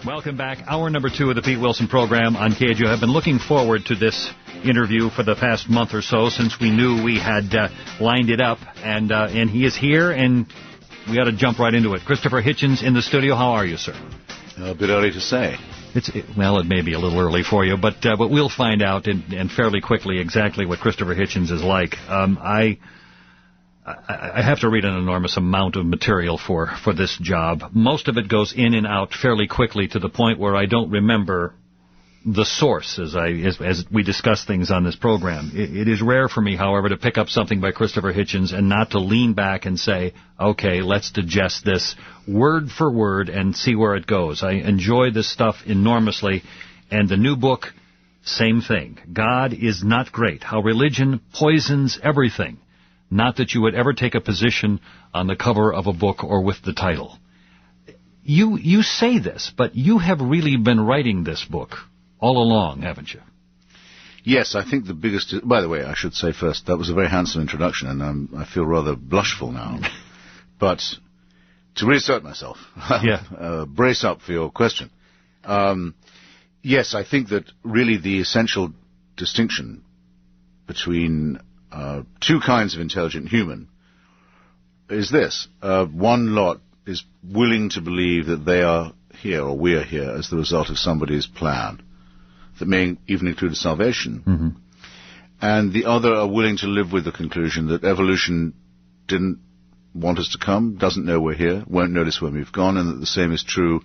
Welcome back. Hour number 2 of the Pete Wilson program on KAGO. I've been looking forward to this interview for the past month or so since we knew we had lined it up. And he is here, and we ought to jump right into it. Christopher Hitchens in the studio. How are you, sir? A bit early to say. Well, it may be a little early for you, but we'll find out and fairly quickly exactly what Christopher Hitchens is like. I have to read an enormous amount of material for this job. Most of it goes in and out fairly quickly to the point where I don't remember the source as we discuss things on this program. It is rare for me, however, to pick up something by Christopher Hitchens and not to lean back and say, okay, let's digest this word for word and see where it goes. I enjoy this stuff enormously, and the new book, same thing. God is not great. How religion poisons everything. Not that you would ever take a position on the cover of a book or with the title. You say this, but you have really been writing this book all along, haven't you? Yes, I think the biggest... By the way, I should say first, that was a very handsome introduction, and I feel rather blushful now. But to reassert myself, brace up for your question. Yes, I think that really the essential distinction between two kinds of intelligent human is this. One lot is willing to believe that they are here, or we are here, as the result of somebody's plan, that may even include salvation. Mm-hmm. And the other are willing to live with the conclusion that evolution didn't want us to come, doesn't know we're here, won't notice when we've gone, and that the same is true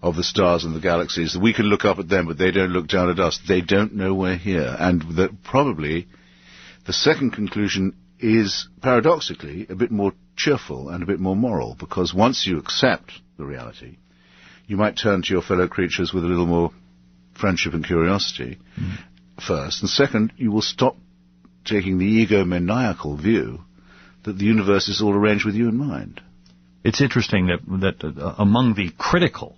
of the stars and the galaxies. That we can look up at them, but they don't look down at us. They don't know we're here. And that probably the second conclusion is, paradoxically, a bit more cheerful and a bit more moral, because once you accept the reality, you might turn to your fellow creatures with a little more friendship and curiosity, first. And second, you will stop taking the egomaniacal view that the universe is all arranged with you in mind. It's interesting that among the critical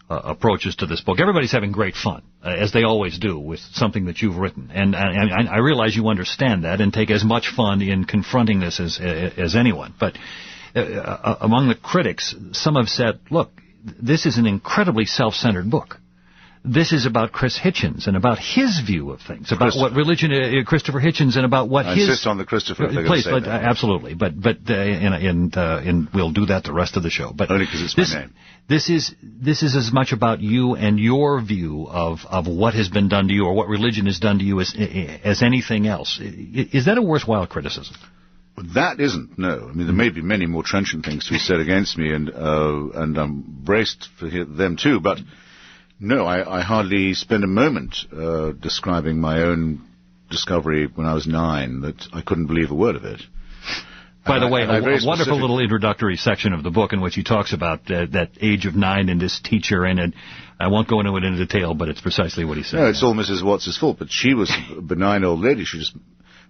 approaches to this book, everybody's having great fun, as they always do with something that you've written. And I realize you understand that and take as much fun in confronting this as anyone. But among the critics, some have said, look, this is an incredibly self-centered book. This is about Chris Hitchens and about his view of things, about what religion, Christopher Hitchens, and about what I insist on the Christopher. Please, absolutely, but and we'll do that the rest of the show. But only because it's my name. This is as much about you and your view of what has been done to you or what religion has done to you as anything else. Is that a worthwhile criticism? That isn't, no. I mean, there may be many more trenchant things to be said against me, and I'm braced for them too, but no, I hardly spend a moment describing my own discovery when I was 9, that I couldn't believe a word of it. By the way, a wonderful little introductory section of the book in which he talks about that age of 9 and this teacher, and I won't go into it in detail, but it's precisely what he said. No, it's all Mrs. Watts' fault, but she was a benign old lady. She just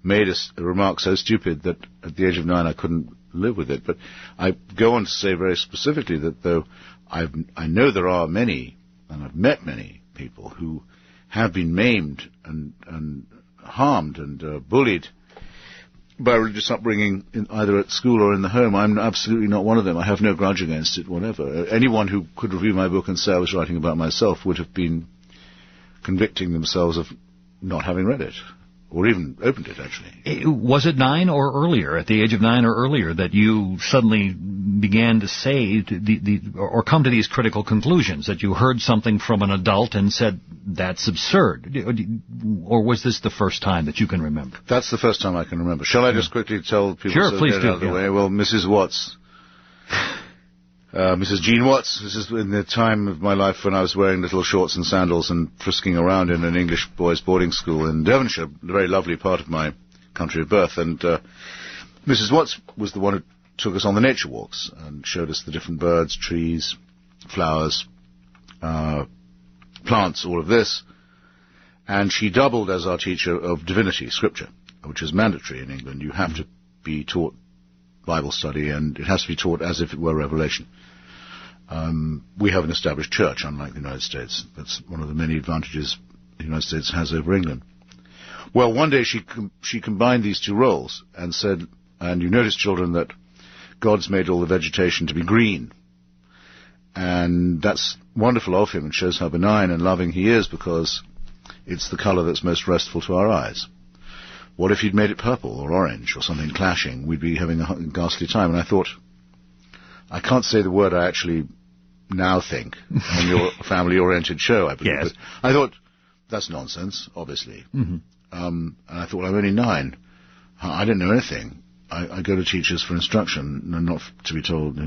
made a remark so stupid that at the age of 9 I couldn't live with it. But I go on to say very specifically that though I know there are many, and I've met many people who have been maimed and harmed and bullied by religious upbringing, either at school or in the home. I'm absolutely not one of them. I have no grudge against it, whatever. Anyone who could review my book and say I was writing about myself would have been convicting themselves of not having read it, or even opened it, actually. Was it 9 or earlier, at the age of 9 or earlier, that you suddenly began to say or come to these critical conclusions, that you heard something from an adult and said, that's absurd? Or was this the first time that you can remember? That's the first time I can remember. Shall I just quickly tell people? Sure, please do. Out of the way? Well, Mrs. Watts, Mrs. Jean Watts, this is in the time of my life when I was wearing little shorts and sandals and frisking around in an English boys' boarding school in Devonshire, a very lovely part of my country of birth. And Mrs. Watts was the one who took us on the nature walks and showed us the different birds, trees, flowers, plants, all of this. And she doubled as our teacher of divinity, scripture, which is mandatory in England. You have to be taught Bible study, and it has to be taught as if it were revelation. We have an established church, unlike the United States. That's one of the many advantages the United States has over England. Well, one day she combined these two roles and said, and you notice, children, that God's made all the vegetation to be green. And that's wonderful of him and shows how benign and loving he is, because it's the colour that's most restful to our eyes. What if he'd made it purple or orange or something clashing? We'd be having a ghastly time. And I thought, I can't say the word I actually now think on your family-oriented show, I believe. Yes. But I thought, that's nonsense, obviously. Mm-hmm. And I thought, I'm only 9. I don't know anything. I go to teachers for instruction, and not to be told,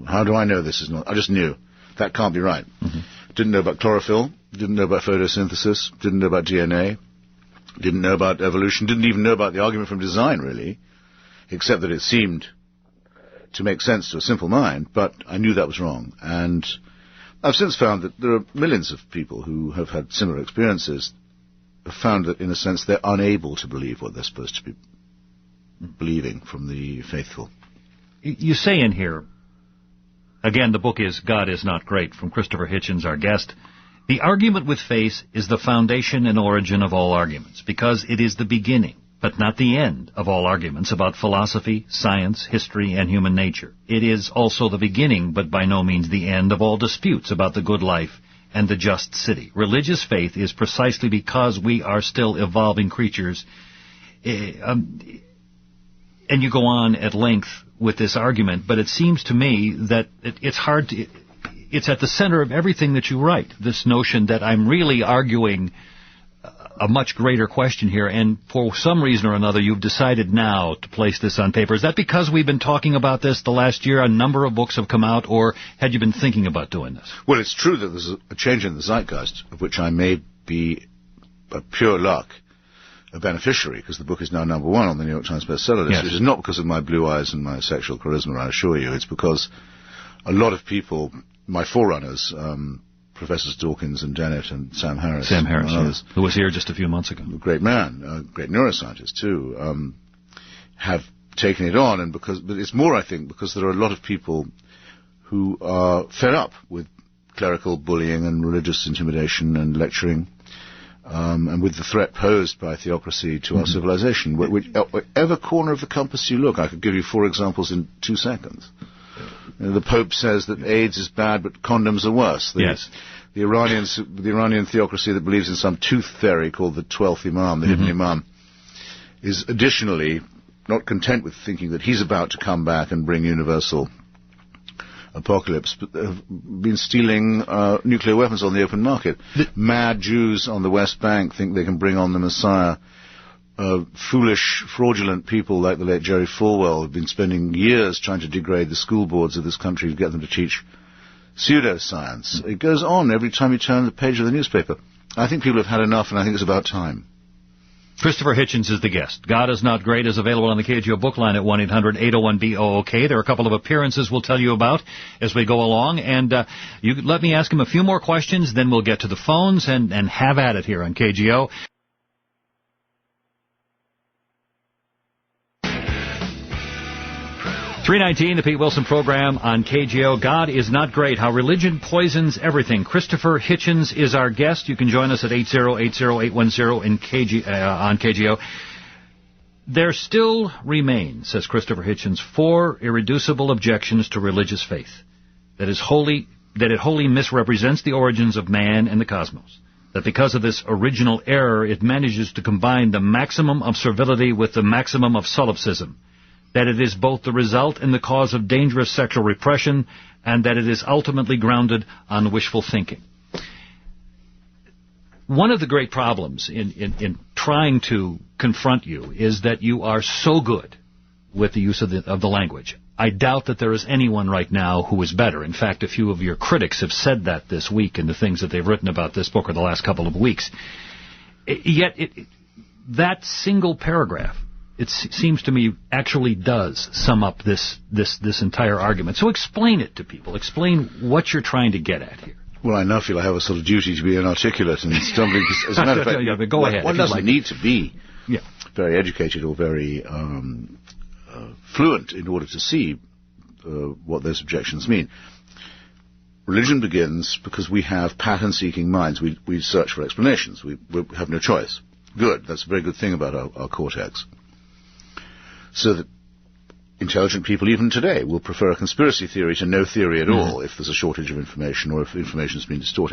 how do I know this is not... I just knew. That can't be right. Mm-hmm. Didn't know about chlorophyll, didn't know about photosynthesis, didn't know about DNA, didn't know about evolution, didn't even know about the argument from design, really, except that it seemed to make sense to a simple mind, but I knew that was wrong. And I've since found that there are millions of people who have had similar experiences, have found that, in a sense, they're unable to believe what they're supposed to be believing from the faithful. You say in here, again, the book is God is Not Great, from Christopher Hitchens, our guest. The argument with faith is the foundation and origin of all arguments, because it is the beginning, but not the end, of all arguments about philosophy, science, history, and human nature. It is also the beginning, but by no means the end, of all disputes about the good life and the just city. Religious faith is precisely because we are still evolving creatures. And you go on at length with this argument, but it seems to me that it's hard to... It's at the center of everything that you write, this notion that I'm really arguing a much greater question here, and for some reason or another you've decided now to place this on paper. Is that because we've been talking about this the last year, a number of books have come out, or had you been thinking about doing this? Well, it's true that there's a change in the zeitgeist, of which I may be, by pure luck, a beneficiary, because the book is now #1 on the New York Times bestseller list. Yes. Which is not because of my blue eyes and my sexual charisma, I assure you. It's because a lot of people, my forerunners, Professors Dawkins and Dennett and Sam Harris, yes, who was here just a few months ago, a great man, a great neuroscientist too, have taken it on, but it's more, I think, because there are a lot of people who are fed up with clerical bullying and religious intimidation and lecturing, and with the threat posed by theocracy to our civilization. Whatever corner of the compass you look, I could give you 4 examples in 2 seconds. The Pope says that AIDS is bad, but condoms are worse. Yes. The Iranian theocracy that believes in some tooth fairy called the 12th Imam, the hidden Imam, is additionally not content with thinking that he's about to come back and bring universal apocalypse, but have been stealing nuclear weapons on the open market. Mad Jews on the West Bank think they can bring on the Messiah. Foolish, fraudulent people like the late Jerry Falwell have been spending years trying to degrade the school boards of this country to get them to teach pseudoscience. It goes on every time you turn the page of the newspaper. I think people have had enough, and I think it's about time. Christopher Hitchens is the guest. God is Not Great is available on the KGO book line at 1-800-801-BOOK. There are a couple of appearances we'll tell you about as we go along. And you let me ask him a few more questions, then we'll get to the phones and have at it here on KGO. .319, the Pete Wilson Program on KGO. God is Not Great, How Religion Poisons Everything. Christopher Hitchens is our guest. You can join us at 8080810 on KGO. There still remain, says Christopher Hitchens, 4 irreducible objections to religious faith. That it wholly misrepresents the origins of man and the cosmos. That because of this original error, it manages to combine the maximum of servility with the maximum of solipsism. That it is both the result and the cause of dangerous sexual repression, and that it is ultimately grounded on wishful thinking. One of the great problems in trying to confront you is that you are so good with the use of the language. I doubt that there is anyone right now who is better. In fact, a few of your critics have said that this week in the things that they've written about this book or the last couple of weeks. Yet, that single paragraph, it seems to me, actually does sum up this entire argument. So explain it to people. Explain what you're trying to get at here. Well, I now feel I have a sort of duty to be inarticulate and stumbling. As a matter of fact, go ahead. One doesn't need to be very educated or very fluent in order to see what those objections mean. Religion begins because we have pattern-seeking minds. We search for explanations. We have no choice. Good. That's a very good thing about our cortex. So that intelligent people, even today, will prefer a conspiracy theory to no theory at all if there's a shortage of information or if information has been distorted.